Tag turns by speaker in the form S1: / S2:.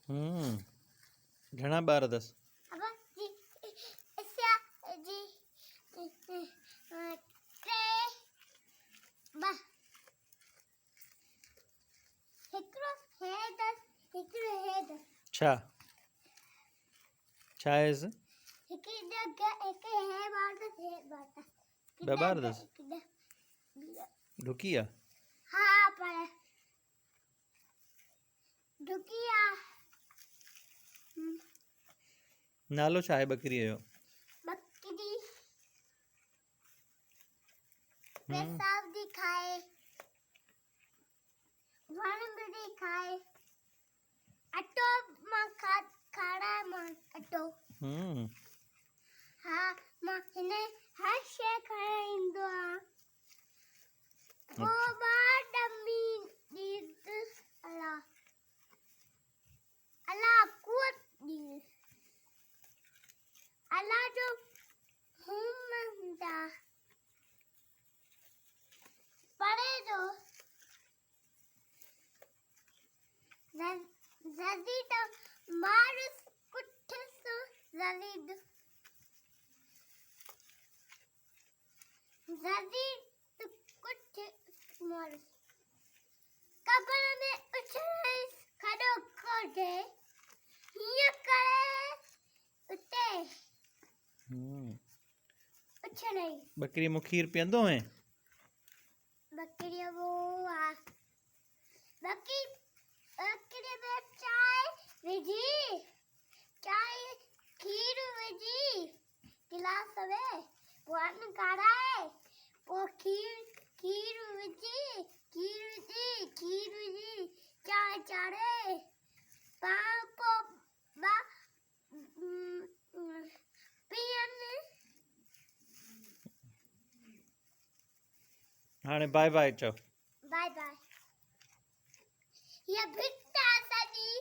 S1: घणा ॿार अथसि? छा छा आहेसि? ॿ ॿार अथसि? डुकी आहे? नालो छा आहे बकरीअ जो?
S2: पेशाब दी खाए, वण भी खाए, अटो मां खाड़ा मां अटो। हाँ मां हिने हर शे खाईंदो आ। वो बार डमी दीद अला अला कुत दीद अला जो हुमंदा पड़े जो जदीद मारुस कुठस जदीद कुछ मारुस कबर में उछले खड़ो खोदे ये करे उते उछले।
S1: बकरी मु खीर पीअंदो है?
S2: बकरी वो बकरी में चाय विझी चाय खीर विझी गिलास में वन काढ़ाए वो खीर विझी चाय चाड़े पापो बा पियन।
S1: हाँ बाय बाय चो।
S2: Bye bye. ये भिट्टा